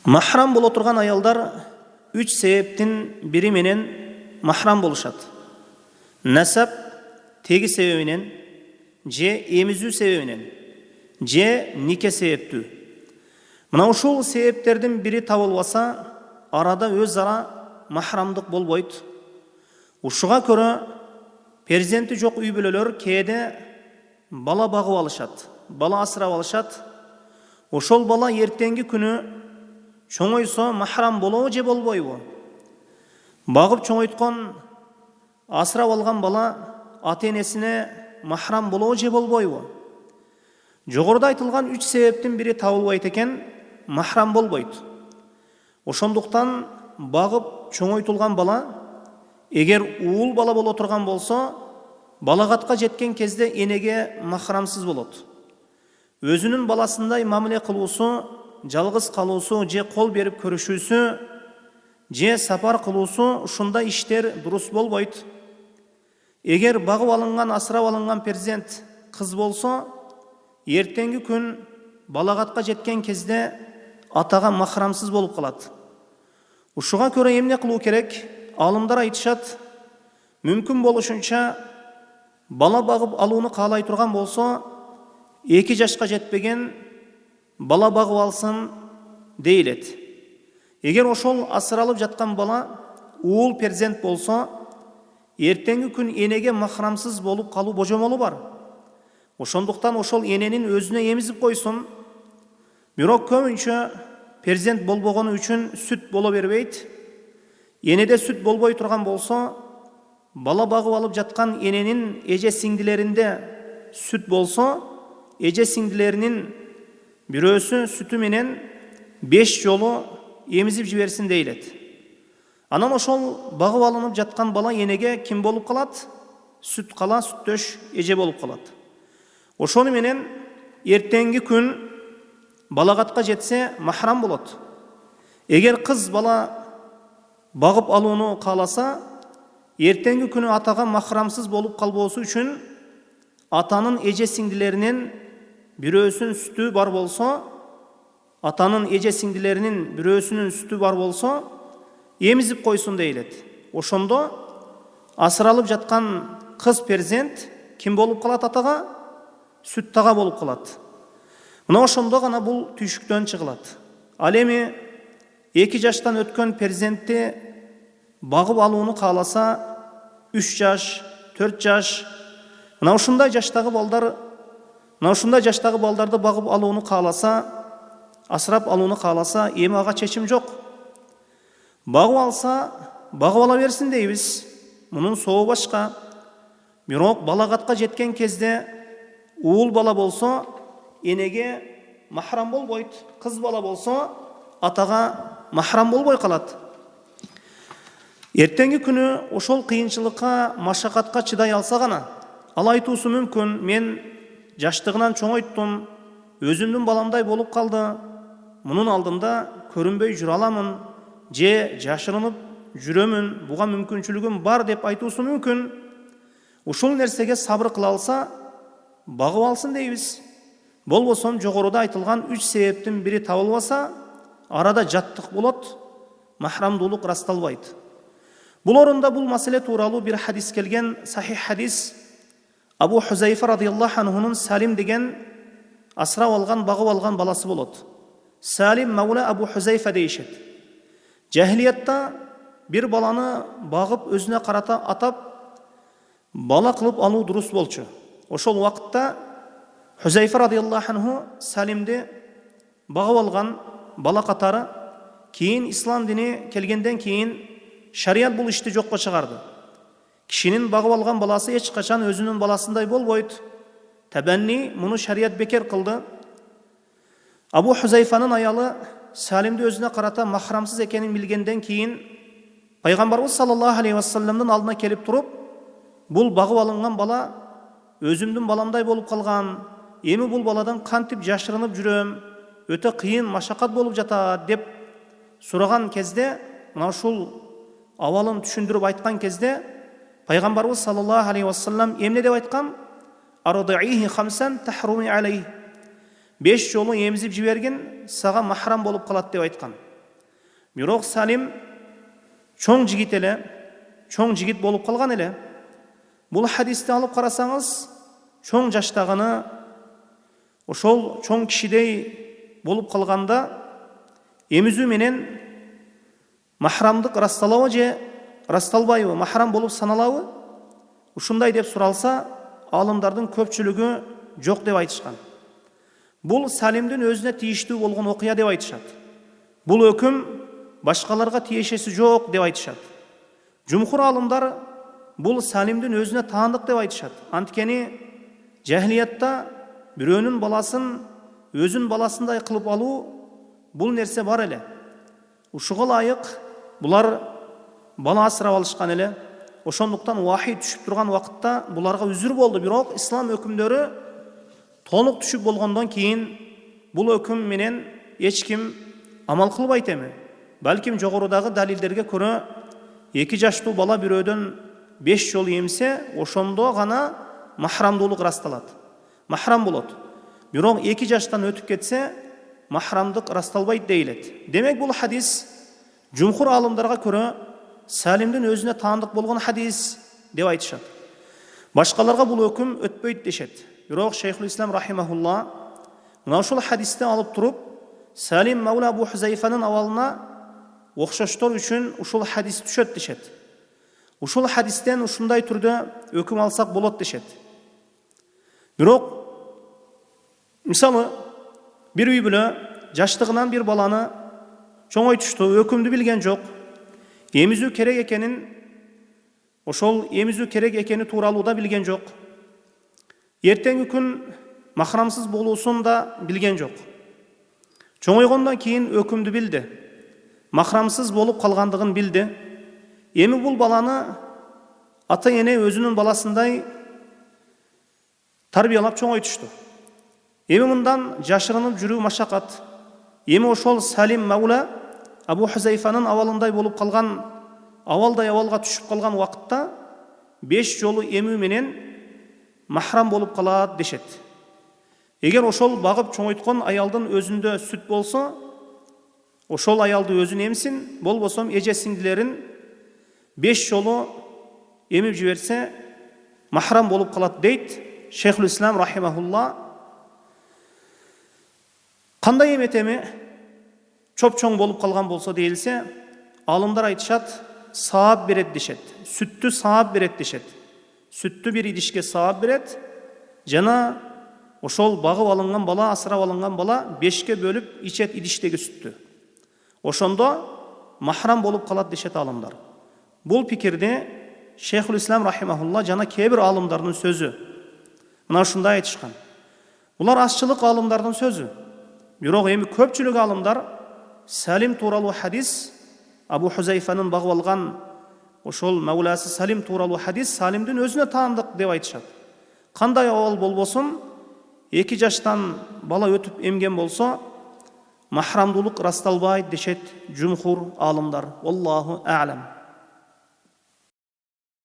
Mahram боло турган аялдар 3 себептин бири менен mahram болушат. Насап теги себебинен, же эмизүү себебинен, же нике себептүү. Мына ушул себептердин бири табылбаса, арада өз ара mahramдык болбойт. Ушуга көрө перзенти жок үй бүлөлөр кээде бала багып алышат, бала асырап алышат. Ошол бала эртеңги күнү чоңойсо mahram болобу же болбойбу? Багып чоңойткон, асырап алган бала ата-энесине mahram болобу же болбойбу? Жогоруда айтылган 3 себептин бири табылбайт экен, mahram болбойт. Ошондуктан багып чоңойтулган бала, эгер уул бала боло турган болсо, балагатка жеткен кезде энеге mahramсыз болот. Өзүнүн баласындай мамиле кылуусу, жалгыз калуусу, же кол берип көрүшүүсү, же сапар кылуусу ушундай иштер дурус болбойт. Эгер багып алынган, асырап алынган перзент кыз болсо, эртеңги күн балагатка жеткен кезде атага mahramсыз болуп калат. Ушуга көрө эмне кылуу керек? Алымдар айтышат, мүмкүн болушунча бала багып алууну каалай турган болсо, 2 жашка жетпеген бала багып алсын дейилет. Эгер ошол асыралып жаткан бала уул перзент болсо, эртеңги күн энеге mahramсыз болуп калуу божомолу бар. Ошондуктан ошол эненин өзүнө эмизип койсун. Бирок көбүнчө перзент болбогону үчүн сүт боло бербейт. Энеде сүт болбой турган болсо, бала багып алып жаткан эненин эже сиңдилеринде сүт болсо, эже сиңдилеринин бирөөсү сүтү менен 5 жолу эмизип жиберсин дейилет. Анан ошол багып алынып жаткан бала энеге ким болуп калат? Сүт кала, сүттөш эже болуп калат. Ошону менен эртеңги күн балагатка жетсе mahram болот. Эгер кыз бала багып алууну кааласа, эртеңги күнү атага mahramсыз болуп калбоосу үчүн атанын эже сиңдилеринин бирөөсүнүн сүтү бар болсо, эмизип койсун дейилет. Ошондо асыралып жаткан кыз перзент ким болуп калат атага? Сүт тага болуп калат. Мына ошондо гана бул түйшүктөн чыгылат. Ал эми 2 жаштан өткөн перзентти багып алууну кааласа, 3 жаш, 4 жаш, мына ушундай жаштагы балдарды багып алууну кааласа, асырап алууну кааласа, эми ага чечим жок. Багып алса, багып ала берсин дейбиз. Мунун сообу башка. Бирок балагатка жеткен кезде уул бала болсо, энеге mahram болбойт. Кыз бала болсо, атага mahram болбой калат. Эртеңги күнү ошол кыйынчылыкка, машакатка чыдай алса гана, ал айтуусу мүмкүн: мен жаштыгынан чоңойттум, өзүмдүн баламдай болуп калды, мунун алдында көрүнбөй жүрө аламын, же жашырынып жүрөмүн, буга мүмкүнчүлүгүм бар деп айтуусу мүмкүн. Ушул нерсеге сабыр кыла алса, багып алсын дейбиз. Болбосо жогоруда айтылган 3 себептин бири табылбаса, арада жаттык болот, mahramдуулук расталбайт. Бул орунда бул маселе тууралуу бир хадис келген, сахих хадис. Абу Хузайфа радияллаху анхунун Салим деген асырап алган, багып алган баласы болот. Салим маула Абу Хузайфа дейишет. Жахилиятта бир баланы багып өзүнө карата атап бала кылып алуу дурус болчу. Ошол убакытта Хузайфа радияллаху анху Салимди багып алган бала катары, кийин ислам дини келгенден кийин шарият бул ишти жокко чыгарды. Кишинин багып алган баласы эч качан өзүнүн баласындай болбойт. Табанни муну шарият бекер кылды. Абу Хузайфанын аялы Салимди өзүнө карата mahramсыз экенин билгенден кийин пайгамбарыбыз саллаллаху алейхи ва салламдын алдына келип туруп, бул багып алынган бала өзүмдүн баламдай болуп калган, эми бул баладан кантип жашырынып жүрөм, өтө кыйын, машакат болуп жатат деп сураган кезде, мына ушул абалын түшүндүрүп айткан кезде, пайгамбарыбыз саллаллаху алейхи ва саллам эмне деп айткан? Ардиихи хамсан тахруми алейх. 5 жолу эмизип жибергин, сага mahram болуп калат деп айткан. Бирок Салим чоң жигит эле, чоң жигит болуп калган эле. Бул хадисти алып карасаңыз, чоң жаштагыны ошол чоң кишидей болуп калганда эмизүү менен махрамдык расталабы же расталбайбы, махрам болуп саналабы? Ушундай деп суралса, алымдардын көпчүлүгү жок деп айтышкан. Бул Салимдин өзүнө тийиштүү болгон окуя деп айтышат. Бул өкүм башкаларга тиешеси жок деп айтышат. Жумхур алымдар бул Салимдин өзүнө таандык деп айтышат. Анткени жахилиятта бирөөнүн баласын өзүн баласындай кылып алуу бул нерсе бар эле. Ушуга ылайык булар бала асырап алышкан эле. Ошондуктан вахий түшүп турган убакытта буларга үзүр болду. Бирок ислам өкүмдөрү толук түшүп болгондон кийин бул өкүм менен эч ким амал кылбайт эми. Балким жогорудагы далилдерге көрө 2 жаштуу бала бирөөдөн 5 жолу эмсе, ошондо гана махрамдуулук расталат. Махрам болот. Бирок 2 жаштан өтүп кетсе, махрамдык расталбайт дейилет. Демек бул хадис жумхур алымдарга көрө Салимдин өзүнө таандык болгон хадис деп айтышат. Башкаларга бул өкүм өтпөйт дешет. Бирок Шейхул Ислам рахимахулла мына ушул хадисти алып туруп, Салим Маула Абу Хузайфанын абалына окшоштор үчүн ушул хадис түшөт дешет. Ушул хадистен ушундай түрдө өкүм алсак болот дешет. Бирок мисалы бир үй бүлө жаштыгынан бир баланы чоңойтушту, өкүмдү билген жок. Эмизүү керек экенин, ошол эмизүү керек экени тууралуу да билген жок. Эртеңки күн махрамсыз болуусун да билген жок. Чоңойгондон кийин өкүмдү билди. Махрамсыз болуп калгандыгын билди. Эми бул баланы ата-эне өзүнүн баласындай тарбиялап чоңойтушту. Эми мындан жашырынып жүрүү машакат. Эми ошол Салим Маула Абу Хузайфанын авалындай болуп калган, авалдай авалга түшүп калган убакытта 5 жолу эмүү менен махрам болуп калат дешет. Эгер ошол багып чоңойткон аялдын өзүндө сүт болсо, ошол аялды өзүн эмсин, болбосом эже сиңдилерин 5 жолу эмип жиберсе, махрам болуп калат дейт Шейхул Ислам рахимахулла. Кандай эметеми чоп-чоң болуп калган болсо дейилсе, алымдар айтышат, саап берет дешет. Сүттү саап берет дешет. Сүттү бир идишке саап берет, жана ошол багып алынган бала, асырап алынган бала 5ке бөлүп ичет идиштеги сүттү. Ошондо махрам болуп калат дешет алымдар. Бул пикирде Шейхул Ислам рахимахулла жана кээ бир алымдардын сөзү. Мына ушундай айтышкан. Булар азчылык алымдардын сөзү. Бирок эми көпчүлүк алымдар Салим тууралуу хадис, Абу Хузайфанын багып алган ошол Мауласы Салим тууралуу хадис Салимдин өзүнө таандык деп айтышат. Кандай абал болбосун, 2 жаштан бала өтүп эмген болсо, махрамдуулук расталбайт дешет жумхур алымдар. Аллаху а'лам.